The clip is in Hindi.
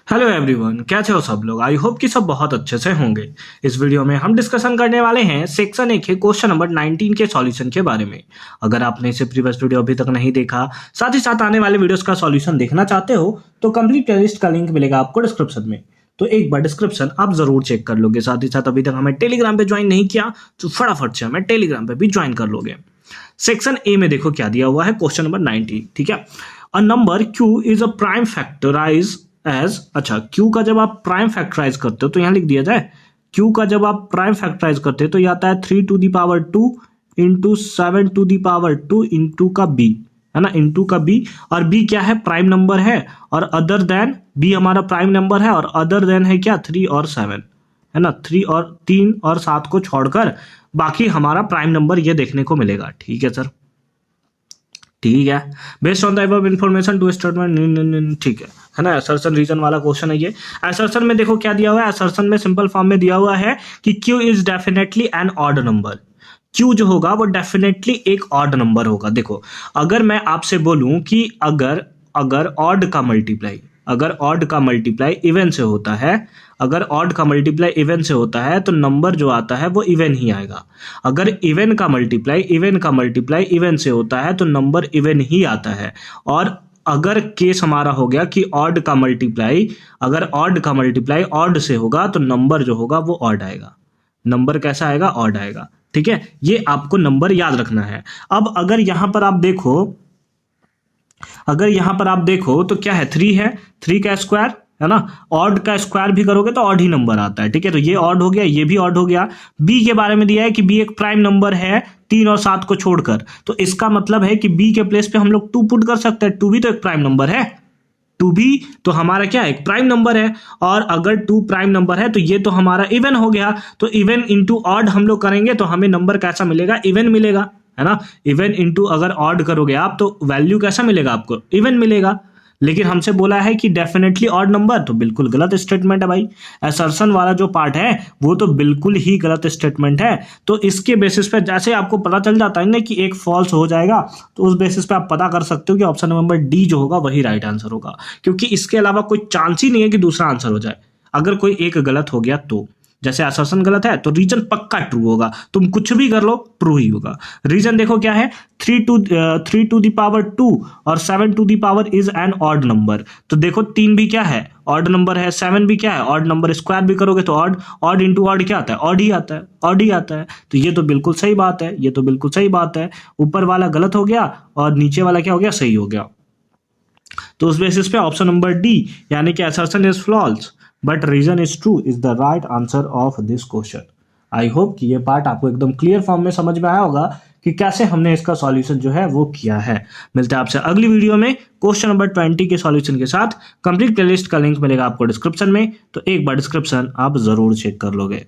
हेलो एवरीवन, कैसे हो सब लोग। आई होप कि सब बहुत अच्छे से होंगे। इस वीडियो में हम डिस्कशन करने वाले हैं सेक्शन 1 के क्वेश्चन नंबर 19 के सॉल्यूशन के बारे में। अगर आपने इसे प्रीवियस वीडियो अभी तक नहीं देखा, साथ ही साथ आने वाले वीडियोस का सॉल्यूशन देखना चाहते हो तो कंप्लीट प्लेलिस्ट का लिंक मिलेगा आपको डिस्क्रिप्शन में। तो एक बार डिस्क्रिप्शन आप जरूर चेक कर लोगे। साथ ही साथ अभी तक हमें टेलीग्राम पे ज्वाइन नहीं किया तो फटाफट से हमें टेलीग्राम पे भी ज्वाइन कर लोगे। सेक्शन ए में देखो क्या दिया हुआ है, क्वेश्चन नंबर 19। ठीक है, a number Q is a prime factorise as. अच्छा, क्यू का जब आप प्राइम फैक्टराइज करते हो तो यहां लिख दिया जाए, क्यू का जब आप प्राइम फैक्टराइज करते हो तो यह आता है 3 to the power 2 into 7 to the power 2 into का बी, है ना, इंटू का बी। और बी क्या है, प्राइम नंबर है, और अदर देन बी हमारा प्राइम नंबर है, और अदर देन है क्या, 3 और 7, है ना। 3 और 7 को छोड़कर बाकी हमारा प्राइम नंबर ये देखने को मिलेगा। ठीक है सर, ठीक है। Based on the above information two statement, ठीक है ना। असर्शन रीजन वाला क्वेश्चन है ये। असर्शन में देखो क्या दिया हुआ है, असर्शन में सिंपल फॉर्म में दिया हुआ है कि Q is definitely an odd number. Q जो होगा वो डेफिनेटली एक ऑड नंबर होगा। देखो, अगर मैं आपसे बोलूं कि अगर ऑड का मल्टीप्लाई, अगर ऑड का मल्टीप्लाई इवन से होता है, अगर ऑड का मल्टीप्लाई इवन से होता है तो नंबर जो आता है वो इवन ही आएगा। अगर इवन का मल्टीप्लाई इवन से होता है तो नंबर इवन ही आता है। और अगर केस हमारा हो गया कि ऑड का मल्टीप्लाई, अगर ऑड का मल्टीप्लाई ऑड से होगा तो नंबर जो होगा वो ऑड आएगा। नंबर कैसा आएगा, ऑड आएगा। ठीक है, ये आपको नंबर याद रखना है। अब अगर यहां पर आप देखो, अगर यहां पर आप देखो तो क्या है, 3 है, 3 का स्क्वायर, है ना। ऑड का स्क्वायर भी करोगे तो ऑड ही नंबर आता है। ठीक है, तो ये ऑड हो गया, ये भी ऑड हो गया। बी के बारे में दिया है कि बी एक प्राइम नंबर है 3 और 7 को छोड़कर, तो इसका मतलब है कि बी के प्लेस पे हम लोग 2 पुट कर सकते हैं। 2 भी तो एक प्राइम नंबर है, 2 भी तो हमारा क्या है, एक प्राइम नंबर है। और अगर 2 प्राइम नंबर है तो ये तो हमारा इवन हो गया। तो इवन इंटू ऑड हम लोग करेंगे तो हमें नंबर कैसा मिलेगा, इवन मिलेगा, है ना। इवन इंटू अगर ऑड करोगे आप तो वैल्यू कैसा मिलेगा आपको, इवन मिलेगा। लेकिन हमसे बोला है कि डेफिनेटली ऑड नंबर, तो बिल्कुल गलत स्टेटमेंट है भाई। असर्शन वाला जो पार्ट है वो तो बिल्कुल ही गलत स्टेटमेंट है। तो इसके बेसिस पे जैसे आपको पता चल जाता है ना कि एक फॉल्स हो जाएगा, तो उस बेसिस पे आप पता कर सकते हो कि ऑप्शन नंबर डी जो होगा वही राइट आंसर होगा, क्योंकि इसके अलावा कोई चांस ही नहीं है कि दूसरा आंसर हो जाए। अगर कोई एक गलत हो गया तो, जैसे असर्शन गलत है तो रीजन पक्का ट्रू होगा, तुम कुछ भी कर लो ट्रू ही होगा। रीजन देखो क्या है, 3 टू दी पावर 2 और 7 to the power is an odd number. तो देखो 3 भी क्या है, ऑड नंबर है, 7 भी क्या है, ऑड नंबर। स्क्वायर भी करोगे तो ऑड, ऑड इंटू ऑड क्या आता है, ऑड ही आता है, ऑड ही आता है। तो ये तो बिल्कुल सही बात है, ये तो बिल्कुल सही बात है। ऊपर वाला गलत हो गया और नीचे वाला क्या हो गया, सही हो गया। तो उस बेसिस पे ऑप्शन नंबर डी यानी कि assertion is false but reason is true is the right answer of this question. I hope कि ये पार्ट आपको एकदम क्लियर फॉर्म में समझ में आया होगा कि कैसे हमने इसका सॉल्यूशन जो है वो किया है। मिलते हैं आपसे अगली वीडियो में क्वेश्चन नंबर 20 के सॉल्यूशन के साथ। कंप्लीट प्लेलिस्ट का लिंक मिलेगा आपको डिस्क्रिप्शन में, तो एक बार डिस्क्रिप्शन आप जरूर चेक कर लोगे।